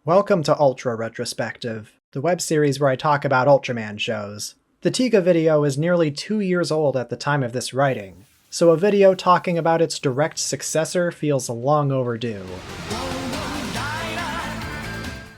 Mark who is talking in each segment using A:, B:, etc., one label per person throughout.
A: Welcome to Ultra Retrospective, the web series where I talk about Ultraman shows. The Tiga video is nearly 2 years old at the time of this writing, so a video talking about its direct successor feels long overdue.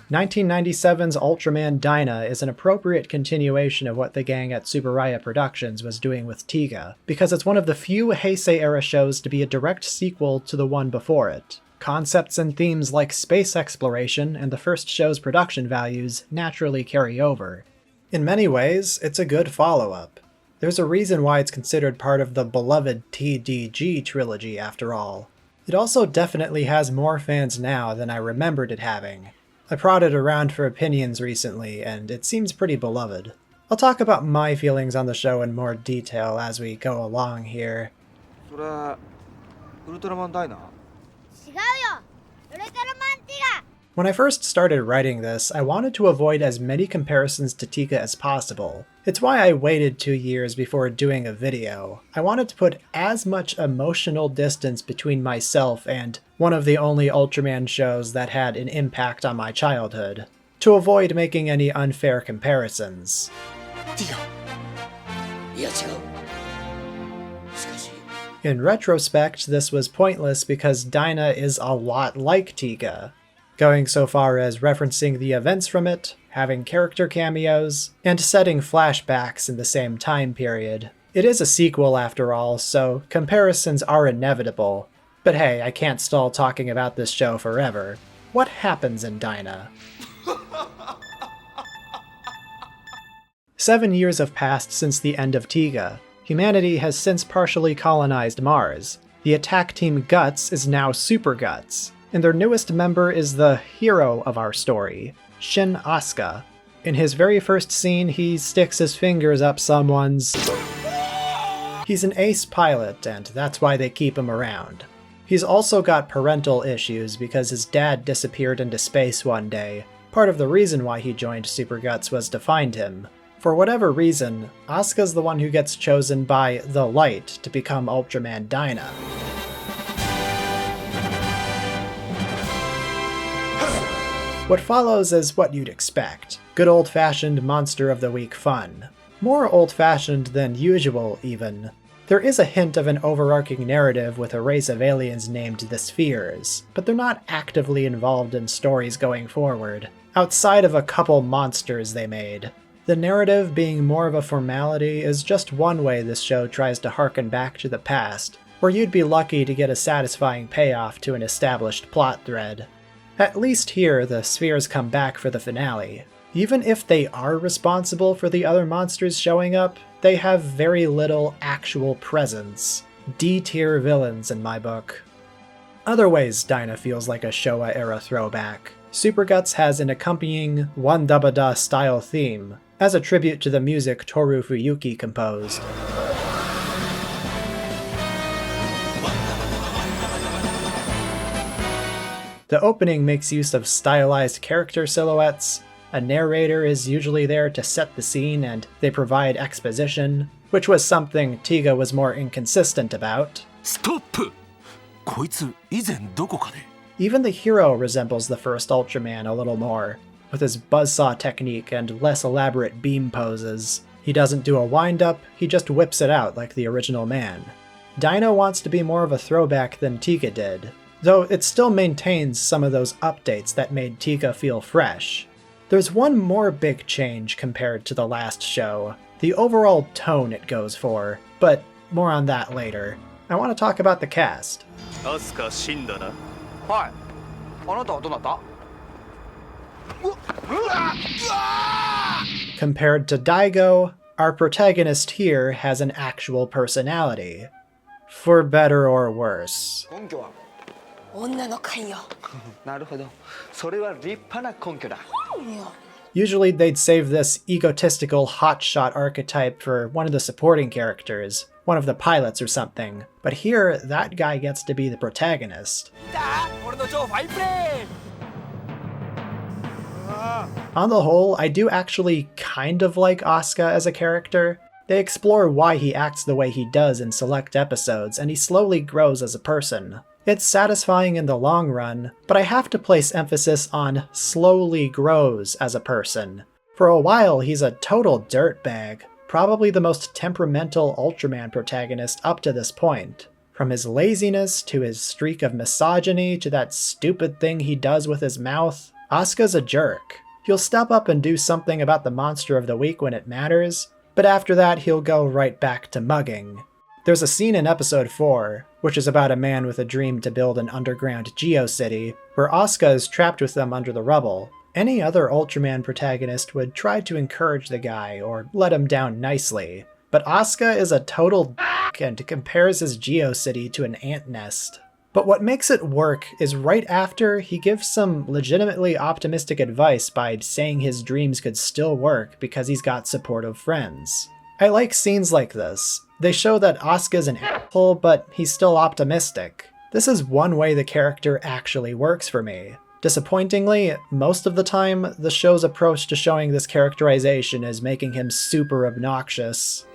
A: 1997's Ultraman Dyna is an appropriate continuation of what the gang at Tsuburaya Productions was doing with Tiga, because it's one of the few Heisei-era shows to be a direct sequel to the one before it. Concepts and themes like space exploration and the first show's production values naturally carry over. In many ways, it's a good follow-up. There's a reason why it's considered part of the beloved TDG trilogy after all. It also definitely has more fans now than I remembered it having. I prodded around for opinions recently, and it seems pretty beloved. I'll talk about my feelings on the show in more detail as we go along here.
B: それウルトラマンダイナ
A: When I first started writing this, I wanted to avoid as many comparisons to Tiga as possible. It's why I waited 2 years before doing a video. I wanted to put as much emotional distance between myself and one of the only Ultraman shows that had an impact on my childhood, to avoid making any unfair comparisons. In retrospect, this was pointless because Dyna is a lot like Tiga, going so far as referencing the events from it, having character cameos, and setting flashbacks in the same time period. It is a sequel after all, so comparisons are inevitable. But hey, I can't stall talking about this show forever. What happens in Dyna? 7 years have passed since the end of Tiga. Humanity has since partially colonized Mars. The attack team Guts is now Super Guts, and their newest member is the hero of our story, Shin Asuka. In his very first scene, he sticks his fingers up someone's... He's an ace pilot, and that's why they keep him around. He's also got parental issues because his dad disappeared into space one day. Part of the reason why he joined Super Guts was to find him. For whatever reason, Asuka's the one who gets chosen by the Light to become Ultraman Dyna. What follows is what you'd expect. Good old-fashioned Monster of the Week fun. More old-fashioned than usual, even. There is a hint of an overarching narrative with a race of aliens named the Spheres, but they're not actively involved in stories going forward, outside of a couple monsters they made. The narrative being more of a formality is just one way this show tries to harken back to the past, where you'd be lucky to get a satisfying payoff to an established plot thread. At least here, the Spheres come back for the finale. Even if they are responsible for the other monsters showing up, they have very little actual presence. D-tier villains in my book. Other ways Dyna feels like a Showa-era throwback. Super Guts has an accompanying One Dabada style theme, as a tribute to the music Toru Fuyuki composed. The opening makes use of stylized character silhouettes, a narrator is usually there to set the scene and they provide exposition, which was something Tiga was more inconsistent about.
C: Stop! こいつ以前どこかで
A: Even the hero resembles the first Ultraman a little more, with his buzzsaw technique and less elaborate beam poses. He doesn't do a wind-up, he just whips it out like the original man. Dyna wants to be more of a throwback than Tiga did, though it still maintains some of those updates that made Tiga feel fresh. There's one more big change compared to the last show, the overall tone it goes for, but more on that later. I want to talk about the cast.
C: Asuka 死んだな。
B: はいあなたはどなた
A: Compared to Daigo, our protagonist here has an actual personality. For better or worse.
B: 根拠は
D: 女の勘よ。
B: なるほどそれは立派な根拠だ
A: Usually they'd save this egotistical hotshot archetype for one of the supporting characters, one of the pilots or something, but here that guy gets to be the protagonist. On the whole, I do actually kind of like Asuka as a character. They explore why he acts the way he does in select episodes, and he slowly grows as a person. It's satisfying in the long run, but I have to place emphasis on slowly grows as a person. For a while, he's a total dirtbag, probably the most temperamental Ultraman protagonist up to this point. From his laziness to his streak of misogyny to that stupid thing he does with his mouth, Asuka's a jerk. He'll step up and do something about the monster of the week when it matters, but after that he'll go right back to mugging. There's a scene in episode 4, which is about a man with a dream to build an underground geocity, where Asuka is trapped with them under the rubble. Any other Ultraman protagonist would try to encourage the guy or let him down nicely, but Asuka is a total dick and compares his geocity to an ant nest. But what makes it work is right after he gives some legitimately optimistic advice by saying his dreams could still work because he's got supportive friends. I like scenes like this. They show that Asuka's an asshole, but he's still optimistic. This is one way the character actually works for me. Disappointingly, most of the time, the show's approach to showing this characterization is making him super obnoxious.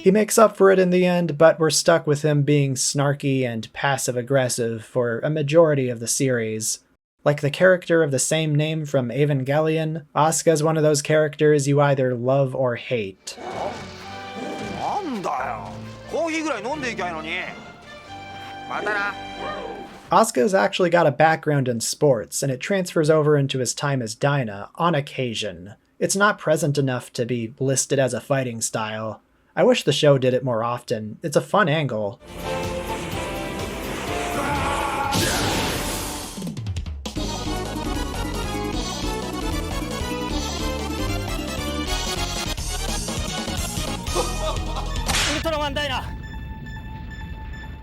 A: He makes up for it in the end, but we're stuck with him being snarky and passive-aggressive for a majority of the series. Like the character of the same name from Evangelion, Asuka's one of those characters you either love or hate. Asuka's actually got a background in sports, and it transfers over into his time as Dyna, on occasion. It's not present enough to be listed as a fighting style. I wish the show did it more often. It's a fun angle.
E: Ultraman Dyna!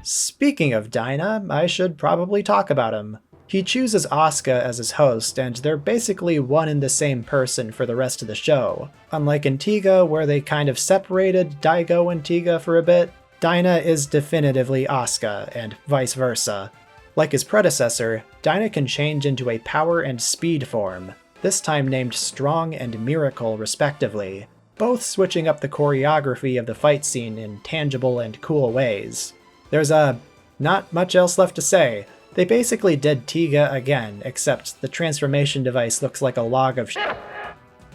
A: Speaking of Dyna, I should probably talk about him. He chooses Asuka as his host, and they're basically one and the same person for the rest of the show. Unlike in Tiga, where they kind of separated Daigo and Tiga for a bit, Dyna is definitively Asuka, and vice versa. Like his predecessor, Dyna can change into a power and speed form, this time named Strong and Miracle respectively, both switching up the choreography of the fight scene in tangible and cool ways. There's not much else left to say. They basically did Tiga again, except the transformation device looks like a log of shit.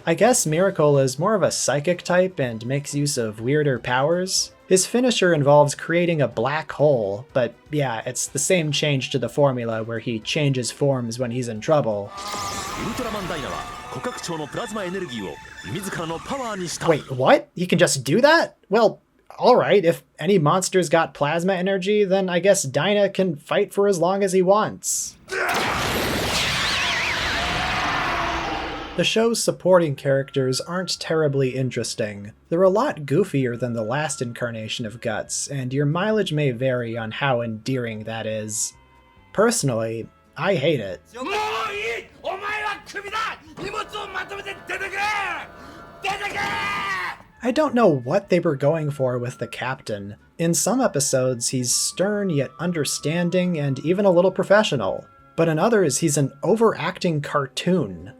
A: I guess Miracle is more of a psychic type and makes use of weirder powers. His finisher involves creating a black hole, but yeah, it's the same change to the formula where he changes forms when he's in trouble. Wait, what? He can just do that? Well, alright, if any monster's got plasma energy, then I guess Dyna can fight for as long as he wants. The show's supporting characters aren't terribly interesting. They're a lot goofier than the last incarnation of Guts, and your mileage may vary on how endearing that is. Personally, I hate it. I don't know what they were going for with the captain. In some episodes, he's stern yet understanding and even a little professional. But in others, he's an overacting cartoon.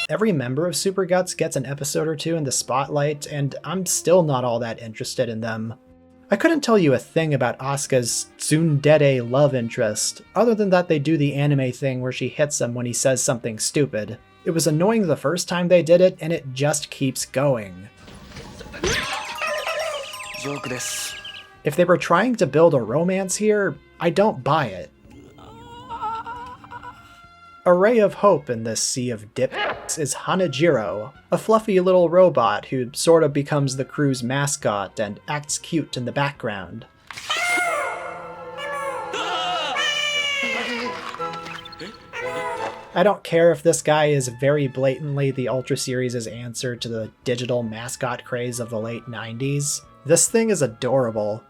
A: Every member of Super Guts gets an episode or two in the spotlight, and I'm still not all that interested in them. I couldn't tell you a thing about Asuka's tsundere love interest, other than that they do the anime thing where she hits him when he says something stupid. It was annoying the first time they did it, and it just keeps going. If they were trying to build a romance here, I don't buy it. A ray of hope in this sea of dipshits is Hanajiro, a fluffy little robot who sort of becomes the crew's mascot and acts cute in the background. I don't care if this guy is very blatantly the Ultra Series' answer to the digital mascot craze of the late 90s. This thing is adorable.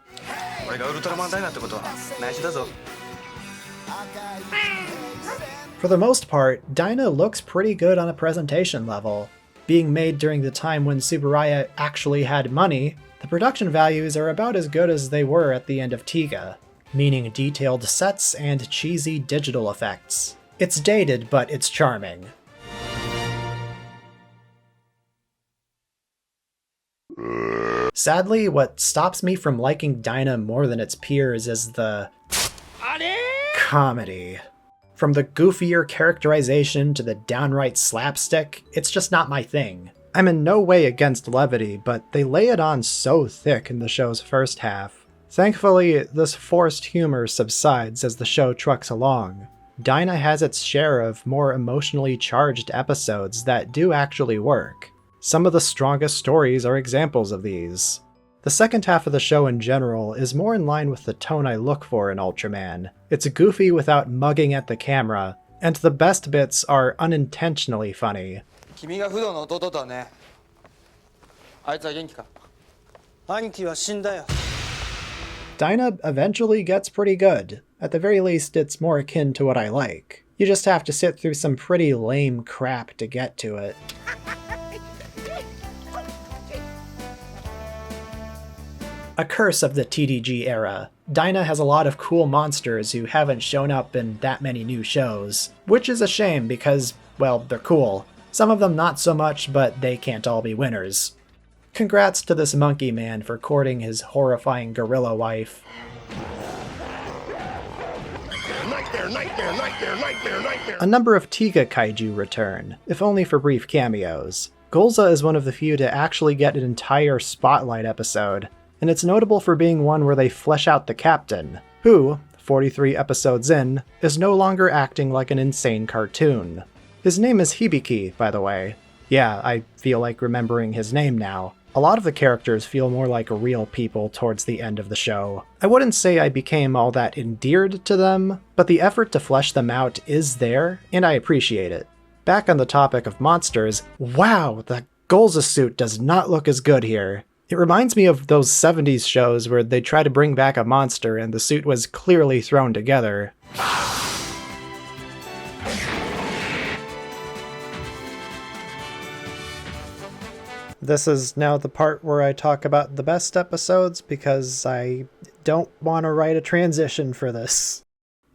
A: For the most part, Dyna looks pretty good on a presentation level. Being made during the time when Tsuburaya actually had money, the production values are about as good as they were at the end of Tiga, meaning detailed sets and cheesy digital effects. It's dated, but it's charming. Sadly, what stops me from liking Dyna more than its peers is the comedy. From the goofier characterization to the downright slapstick, it's just not my thing. I'm in no way against levity, but they lay it on so thick in the show's first half. Thankfully, this forced humor subsides as the show trucks along. Dyna has its share of more emotionally charged episodes that do actually work. Some of the strongest stories are examples of these. The second half of the show in general is more in line with the tone I look for in Ultraman. It's goofy without mugging at the camera, and the best bits are unintentionally funny.
B: 君が不動の弟だね。あいつは元気か？兄貴は死んだよ。
A: Dyna eventually gets pretty good. At the very least, it's more akin to what I like. You just have to sit through some pretty lame crap to get to it. A curse of the TDG era. Dyna has a lot of cool monsters who haven't shown up in that many new shows, which is a shame because, well, they're cool. Some of them not so much, but they can't all be winners. Congrats to this monkey man for courting his horrifying gorilla wife. A number of Tiga kaiju return, if only for brief cameos. Golza is one of the few to actually get an entire spotlight episode, and it's notable for being one where they flesh out the captain, who, 43 episodes in, is no longer acting like an insane cartoon. His name is Hibiki, by the way. Yeah, I feel like remembering his name now. A lot of the characters feel more like real people towards the end of the show. I wouldn't say I became all that endeared to them, but the effort to flesh them out is there, and I appreciate it. Back on the topic of monsters, wow, the Golza suit does not look as good here. It reminds me of those 70s shows where they try to bring back a monster and the suit was clearly thrown together. This is now the part where I talk about the best episodes because I don't want to write a transition for this.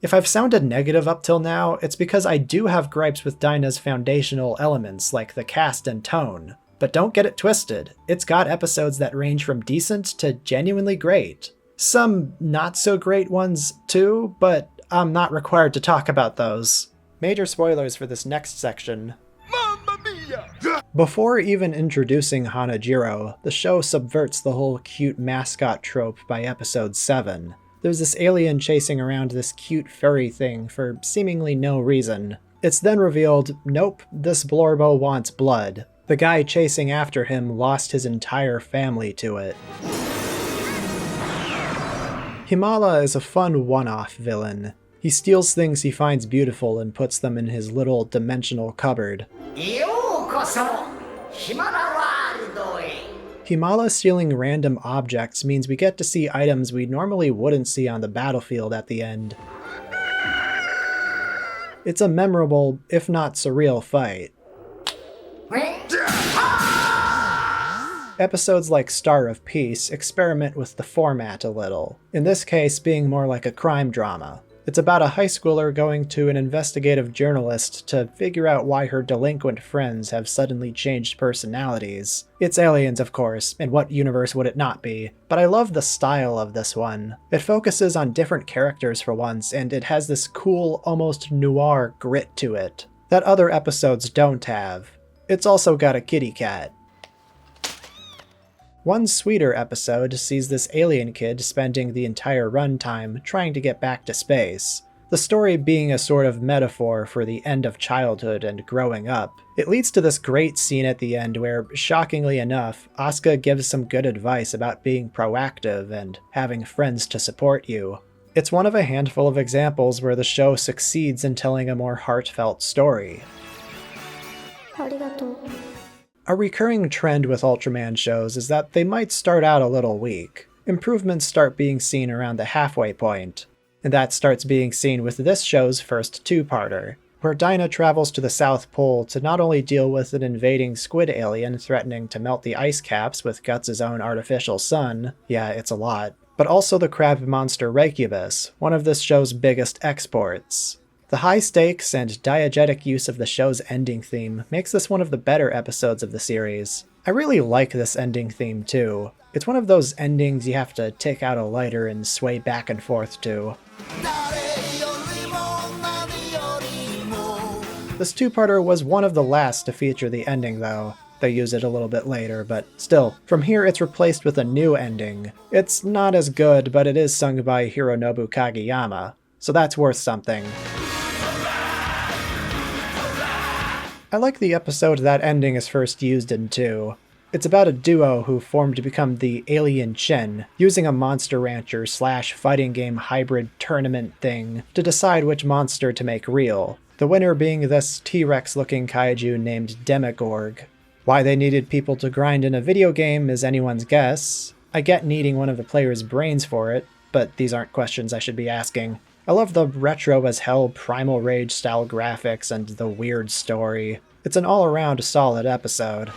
A: If I've sounded negative up till now, it's because I do have gripes with Dyna's foundational elements like the cast and tone. But don't get it twisted, it's got episodes that range from decent to genuinely great. Some not so great ones too, but I'm not required to talk about those. Major spoilers for this next section. Mamma mia! Before even introducing Hanajiro, the show subverts the whole cute mascot trope by episode 7. There's this alien chasing around this cute furry thing for seemingly no reason. It's then revealed, nope, this Blorbo wants blood. The guy chasing after him lost his entire family to it. Himala is a fun one-off villain. He steals things he finds beautiful and puts them in his little dimensional cupboard. Himala stealing random objects means we get to see items we normally wouldn't see on the battlefield at the end. It's a memorable, if not surreal, fight. Episodes like Star of Peace experiment with the format a little, in this case being more like a crime drama. It's about a high schooler going to an investigative journalist to figure out why her delinquent friends have suddenly changed personalities. It's aliens, of course, and what universe would it not be? But I love the style of this one. It focuses on different characters for once, and it has this cool, almost noir grit to it that other episodes don't have. It's also got a kitty cat. One sweeter episode sees this alien kid spending the entire runtime trying to get back to space. The story being a sort of metaphor for the end of childhood and growing up. It leads to this great scene at the end where, shockingly enough, Asuka gives some good advice about being proactive and having friends to support you. It's one of a handful of examples where the show succeeds in telling a more heartfelt story. A recurring trend with Ultraman shows is that they might start out a little weak. Improvements start being seen around the halfway point, and that starts being seen with this show's first two-parter, where Dyna travels to the South Pole to not only deal with an invading squid alien threatening to melt the ice caps with Guts' own artificial sun, yeah, it's a lot, but also the crab monster Recubus, one of this show's biggest exports. The high stakes and diegetic use of the show's ending theme makes this one of the better episodes of the series. I really like this ending theme too. It's one of those endings you have to take out a lighter and sway back and forth to. This two-parter was one of the last to feature the ending though. They use it a little bit later, but still, from here it's replaced with a new ending. It's not as good, but it is sung by Hironobu Kageyama, so that's worth something. I like the episode that ending is first used in too. It's about a duo who formed to become the Alien Shin, using a Monster Rancher / fighting game hybrid tournament thing to decide which monster to make real. The winner being this T-Rex looking kaiju named Demogorg. Why they needed people to grind in a video game is anyone's guess. I get needing one of the player's brains for it, but these aren't questions I should be asking. I love the retro as hell Primal Rage style graphics and the weird story. It's an all-around solid episode.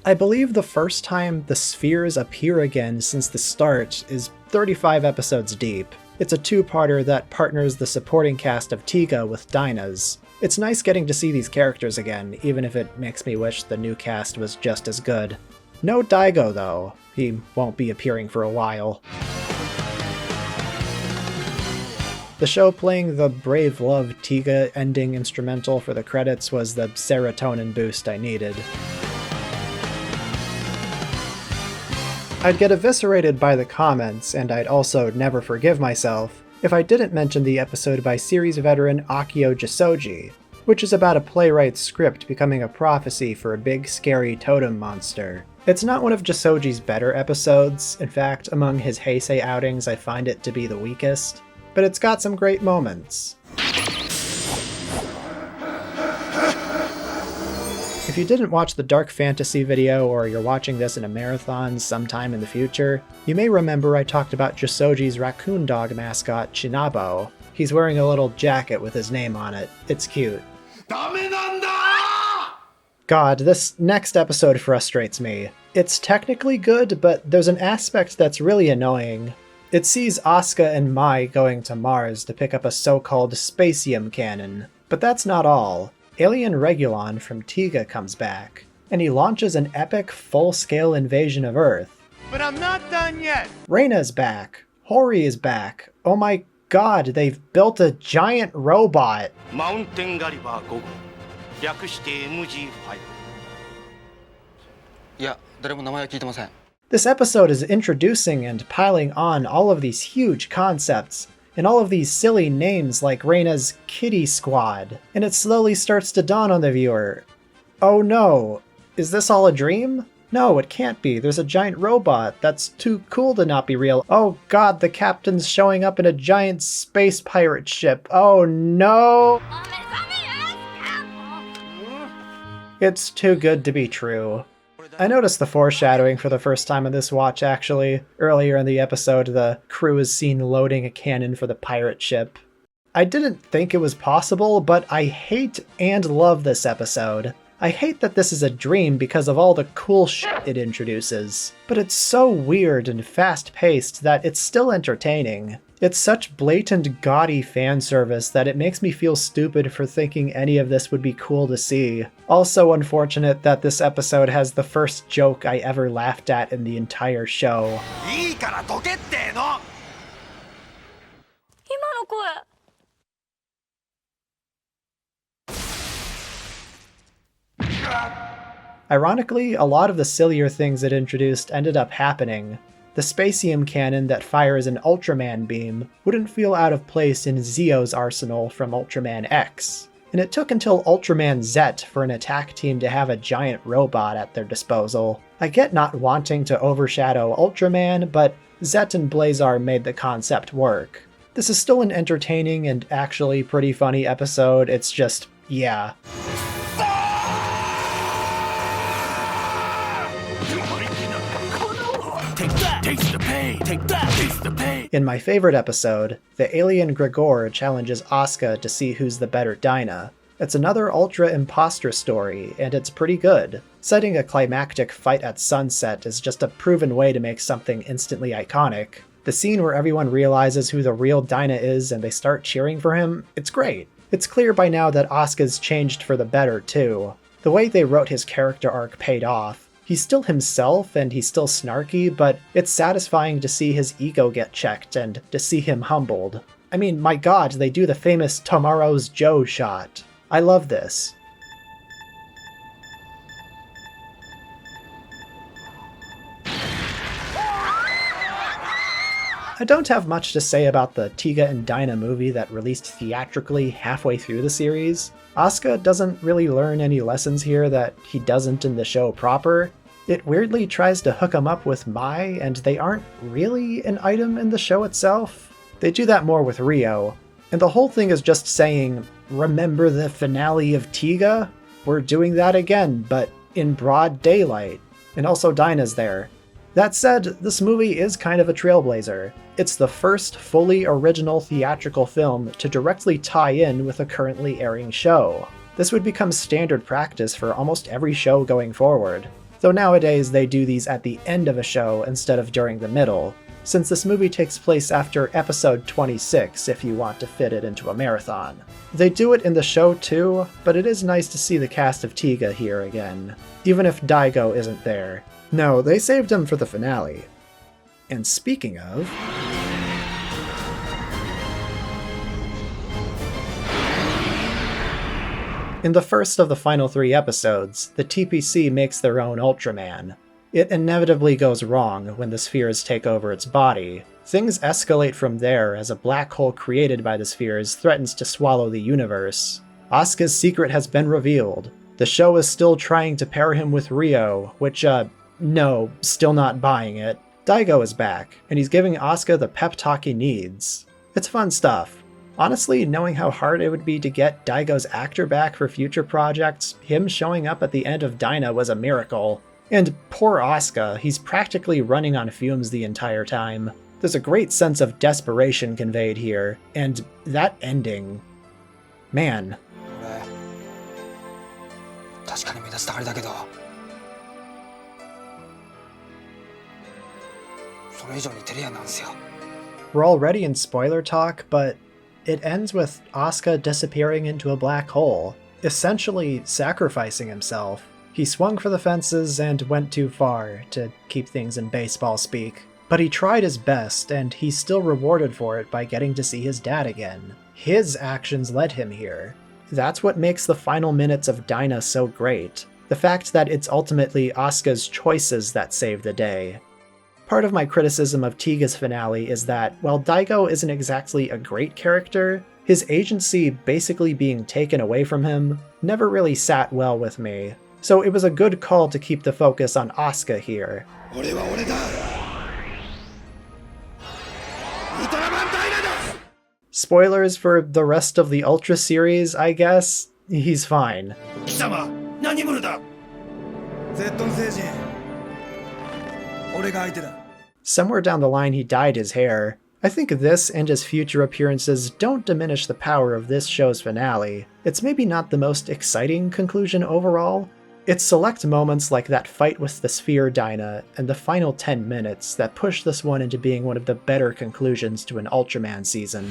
A: I believe the first time the spheres appear again since the start is 35 episodes deep. It's a two-parter that partners the supporting cast of Tiga with Dyna's. It's nice getting to see these characters again, even if it makes me wish the new cast was just as good. No Daigo though. He won't be appearing for a while. The show playing the Brave Love Tiga ending instrumental for the credits was the serotonin boost I needed. I'd get eviscerated by the comments, and I'd also never forgive myself if I didn't mention the episode by series veteran Akio Jisoji, which is about a playwright's script becoming a prophecy for a big scary totem monster. It's not one of Jisoji's better episodes. In fact, among his Heisei outings I find it to be the weakest, but it's got some great moments. If you didn't watch the Dark Fantasy video, or you're watching this in a marathon sometime in the future, you may remember I talked about Jisoji's raccoon dog mascot, Chinabo. He's wearing a little jacket with his name on it. It's cute. God, this next episode frustrates me. It's technically good, but there's an aspect that's really annoying. It sees Asuka and Mai going to Mars to pick up a so-called spacium cannon. But that's not all. Alien Regulon from Tiga comes back, and he launches an epic full-scale invasion of Earth.
C: But I'm not done yet!
A: Reina's back. Hori is back. Oh my god, they've built a giant robot!
C: Mountain Gariba 5号略して MG5
B: いや、誰も名前は聞いてません。
A: This episode is introducing and piling on all of these huge concepts, and all of these silly names like Reina's Kitty Squad, and it slowly starts to dawn on the viewer. Oh no, is this all a dream? No, it can't be. There's a giant robot. That's too cool to not be real. Oh god, the captain's showing up in a giant space pirate ship. Oh no! It's too good to be true. I noticed the foreshadowing for the first time in this watch, actually. Earlier in the episode, the crew is seen loading a cannon for the pirate ship. I didn't think it was possible, but I hate and love this episode. I hate that this is a dream because of all the cool shit it introduces, but it's so weird and fast-paced that it's still entertaining. It's such blatant gaudy fan service that it makes me feel stupid for thinking any of this would be cool to see. Also unfortunate that this episode has the first joke I ever laughed at in the entire show.
C: いいからどけっての
D: 今の声
A: Ironically, a lot of the sillier things it introduced ended up happening. The spacium cannon that fires an Ultraman beam wouldn't feel out of place in Zio's arsenal from Ultraman X. And it took until Ultraman Z for an attack team to have a giant robot at their disposal. I get not wanting to overshadow Ultraman, but Zet and Blazar made the concept work. This is still an entertaining and actually pretty funny episode, it's just, yeah.
C: Taste the pain. Take that. Taste the pain.
A: In my favorite episode, the alien Gregor challenges Asuka to see who's the better Dyna. It's another Ultra imposter story, and it's pretty good. Setting a climactic fight at sunset is just a proven way to make something instantly iconic. The scene where everyone realizes who the real Dyna is and they start cheering for him, it's great. It's clear by now that Asuka's changed for the better, too. The way they wrote his character arc paid off. He's still himself and he's still snarky, but it's satisfying to see his ego get checked and to see him humbled. I mean, my god, they do the famous Tomorrow's Joe shot. I love this. I don't have much to say about the Tiga and Dyna movie that released theatrically halfway through the series. Asuka doesn't really learn any lessons here that he doesn't in the show proper. It weirdly tries to hook him up with Mai, and they aren't really an item in the show itself. They do that more with Rio. And the whole thing is just saying, remember the finale of Tiga? We're doing that again, but in broad daylight. And also Dyna's there. That said, this movie is kind of a trailblazer. It's the first fully original theatrical film to directly tie in with a currently airing show. This would become standard practice for almost every show going forward, though nowadays they do these at the end of a show instead of during the middle, since this movie takes place after episode 26 if you want to fit it into a marathon. They do it in the show too, but it is nice to see the cast of Tiga here again, even if Daigo isn't there. No, they saved him for the finale. And speaking of... in the first of the final 3 episodes, the TPC makes their own Ultraman. It inevitably goes wrong when the spheres take over its body. Things escalate from there as a black hole created by the spheres threatens to swallow the universe. Asuka's secret has been revealed. The show is still trying to pair him with Rio, which, no, still not buying it. Daigo is back, and he's giving Asuka the pep talk he needs. It's fun stuff. Honestly, knowing how hard it would be to get Daigo's actor back for future projects, him showing up at the end of Dyna was a miracle. And poor Asuka, he's practically running on fumes the entire time. There's a great sense of desperation conveyed here, and that ending... man.
B: 確かに目立つとあれだけどそれ以上に照れ屋なんすよ
A: We're already in spoiler talk, but it ends with Asuka disappearing into a black hole, essentially sacrificing himself. He swung for the fences and went too far, to keep things in baseball speak. But he tried his best, and he's still rewarded for it by getting to see his dad again. His actions led him here. That's what makes the final minutes of Dyna so great. The fact that it's ultimately Asuka's choices that save the day. Part of my criticism of Tiga's finale is that, while Daigo isn't exactly a great character, his agency basically being taken away from him never really sat well with me. So it was a good call to keep the focus on Asuka here. Spoilers for the rest of the Ultra series, I guess? He's fine.
C: 貴様何者だ
A: Somewhere down the line he dyed his hair. I think this and his future appearances don't diminish the power of this show's finale. It's maybe not the most exciting conclusion overall. It's select moments like that fight with the Sphere Dyna and the final 10 minutes that push this one into being one of the better conclusions to an Ultraman season.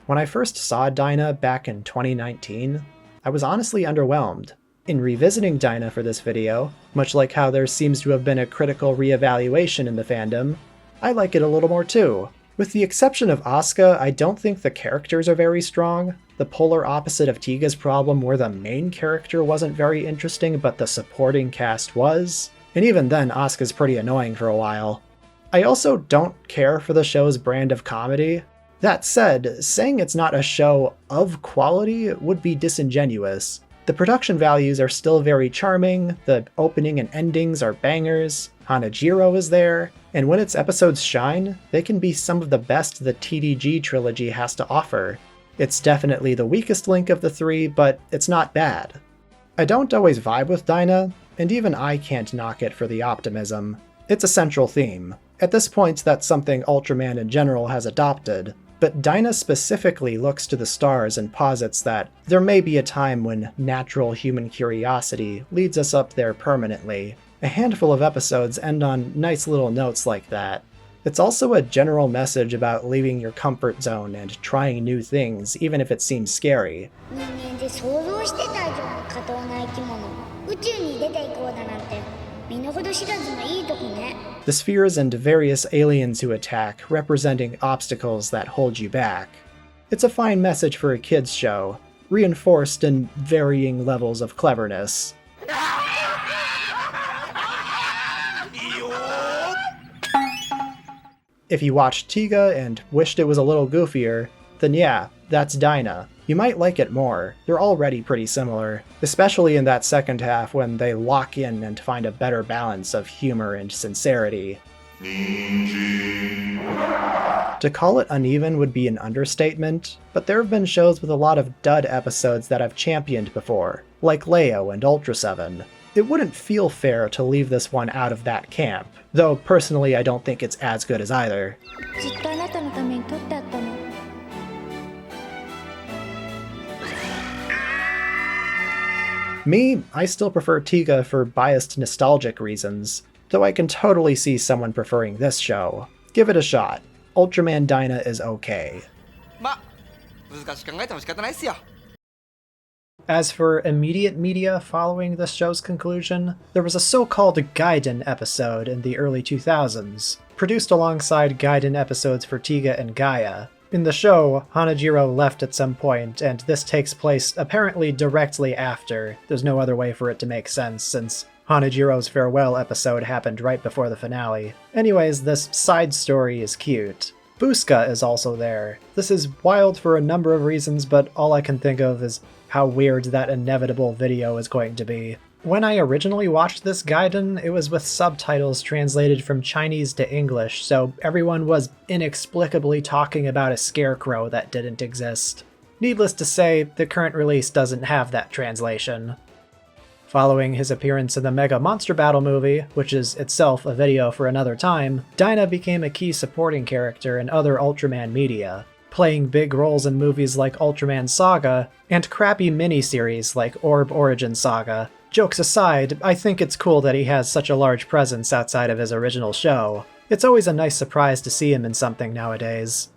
A: When I first saw Dyna back in 2019, I was honestly underwhelmed. In revisiting Dyna for this video, much like how there seems to have been a critical reevaluation in the fandom, I like it a little more too. With the exception of Asuka, I don't think the characters are very strong, the polar opposite of Tiga's problem where the main character wasn't very interesting but the supporting cast was, and even then Asuka's pretty annoying for a while. I also don't care for the show's brand of comedy. That said, saying it's not a show of quality would be disingenuous. The production values are still very charming, the opening and endings are bangers, Hanajiro is there, and when its episodes shine, they can be some of the best the TDG trilogy has to offer. It's definitely the weakest link of the three, but it's not bad. I don't always vibe with Dyna, and even I can't knock it for the optimism. It's a central theme. At this point, that's something Ultraman in general has adopted, but Dyna specifically looks to the stars and posits that there may be a time when natural human curiosity leads us up there permanently. A handful of episodes end on nice little notes like that. It's also a general message about leaving your comfort zone and trying new things, even if it seems scary.
F: 人間で想像してた以上に過当な生き物。宇宙に出ていこうだなんて身の程知らずのいいとこね。
A: The spheres and various aliens who attack, representing obstacles that hold you back. It's a fine message for a kids' show, reinforced in varying levels of cleverness. If you watched Tiga and wished it was a little goofier, then yeah, that's Dyna. You might like it more. They're already pretty similar, especially in that second half when they lock in and find a better balance of humor and sincerity. To call it uneven would be an understatement, but there have been shows with a lot of dud episodes that I've championed before, like Leo and Ultra 7. It wouldn't feel fair to leave this one out of that camp, though personally I don't think it's as good as either.
F: ずっとあなたのために撮ってあったの。
A: Me, I still prefer Tiga for biased nostalgic reasons, though I can totally see someone preferring this show. Give it a shot. Ultraman Dyna is okay.
B: ま、難しく考えても仕方ないっすよ。
A: As for immediate media following this show's conclusion, there was a so-called Gaiden episode in the early 2000s, produced alongside Gaiden episodes for Tiga and Gaia. In the show, Hanajiro left at some point, and this takes place apparently directly after. There's no other way for it to make sense, since Hanajiro's farewell episode happened right before the finale. Anyways, this side story is cute. Busca is also there. This is wild for a number of reasons, but all I can think of is how weird that inevitable video is going to be. When I originally watched this Gaiden, it was with subtitles translated from Chinese to English, so everyone was inexplicably talking about a scarecrow that didn't exist. Needless to say, the current release doesn't have that translation. Following his appearance in the Mega Monster Battle movie, which is itself a video for another time, Dyna became a key supporting character in other Ultraman media, playing big roles in movies like Ultraman Saga, and crappy miniseries like Orb Origin Saga. Jokes aside, I think it's cool that he has such a large presence outside of his original show. It's always a nice surprise to see him in something nowadays.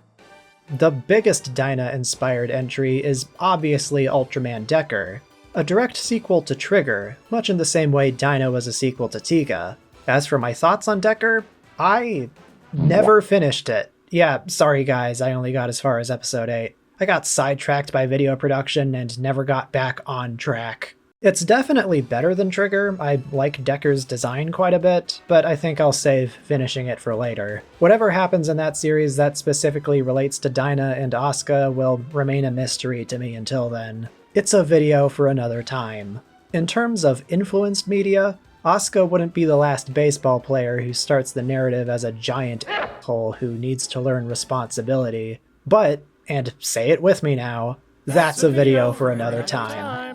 A: The biggest Dyna-inspired entry is obviously Ultraman Decker, a direct sequel to Trigger, much in the same way Dyna was a sequel to Tiga. As for my thoughts on Decker, I never finished it. Yeah, sorry guys, I only got as far as episode 8. I got sidetracked by video production and never got back on track. It's definitely better than Trigger. I like Decker's design quite a bit, but I think I'll save finishing it for later. Whatever happens in that series that specifically relates to Dyna and Asuka will remain a mystery to me until then. It's a video for another time. In terms of influenced media, Asuka wouldn't be the last baseball player who starts the narrative as a giant asshole who needs to learn responsibility. But, and say it with me now, that's a video for another time.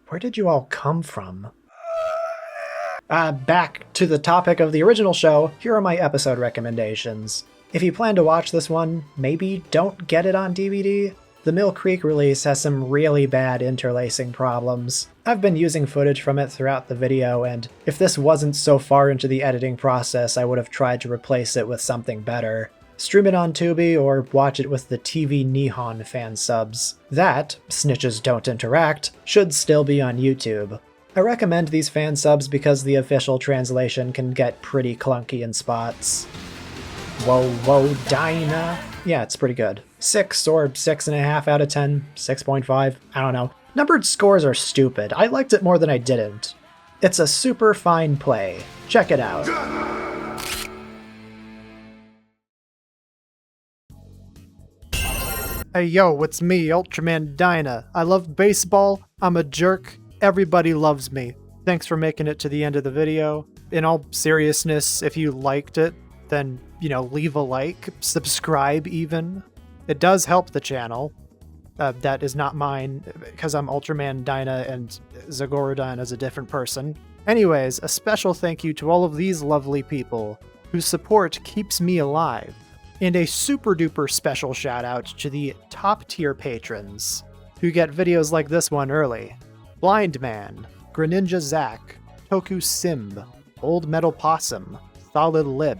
A: Where did you all come from? Back to the topic of the original show, here are my episode recommendations. If you plan to watch this one, maybe don't get it on DVD. The Mill Creek release has some really bad interlacing problems. I've been using footage from it throughout the video, and if this wasn't so far into the editing process, I would have tried to replace it with something better. Stream it on Tubi or watch it with the TV Nihon fan subs. That, Snitches Don't Interact, should still be on YouTube. I recommend these fan subs because the official translation can get pretty clunky in spots. Whoa, whoa, Dyna. Yeah, it's pretty good. 6 or 6.5 out of 10, 6.5, I don't know. Numbered scores are stupid. I liked it more than I didn't. It's a super fine play. Check it out. Hey yo, it's me, Ultraman Dyna. I love baseball, I'm a jerk, everybody loves me. Thanks for making it to the end of the video. In all seriousness, if you liked it, then, leave a like, subscribe even. It does help the channel. that is not mine, because I'm Ultraman, Dyna, and Zagorodan as a different person. Anyways, a special thank you to all of these lovely people whose support keeps me alive. And a super duper special shout out to the top tier patrons who get videos like this one early. Blind Man, Greninja Zack, Toku Simb, Old Metal Possum, Solid Lib,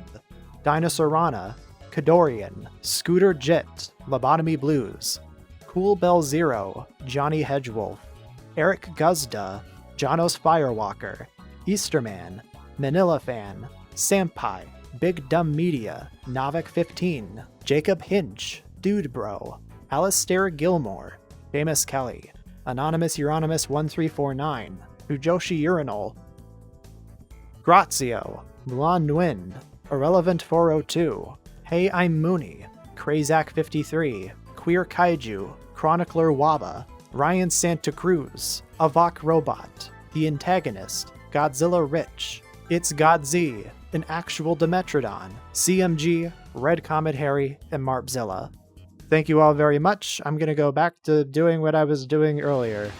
A: Dinosaurana, Kadorian, Scooter Jit, Lobotomy Blues, Cool Bell Zero, Johnny Hedgewolf, Eric Guzda, Janos Firewalker, Easterman, Manila Fan, Sampai, Big Dumb Media, Navik15, Jacob Hinch, Dude Bro, Alistair Gilmore, Jameis Kelly, Anonymous Euronymous 1349, Fujoshi Urinal, Grazio, Mulan Nguyen, Irrelevant 402, Hey I'm Mooney, Krazak53, Queer Kaiju, Chronicler Waba, Ryan Santa Cruz, Avok Robot, The Antagonist, Godzilla Rich, It's Godz, an actual Dimetrodon, CMG, Red Comet Harry, and Marpzilla. Thank you all very much. I'm gonna go back to doing what I was doing earlier.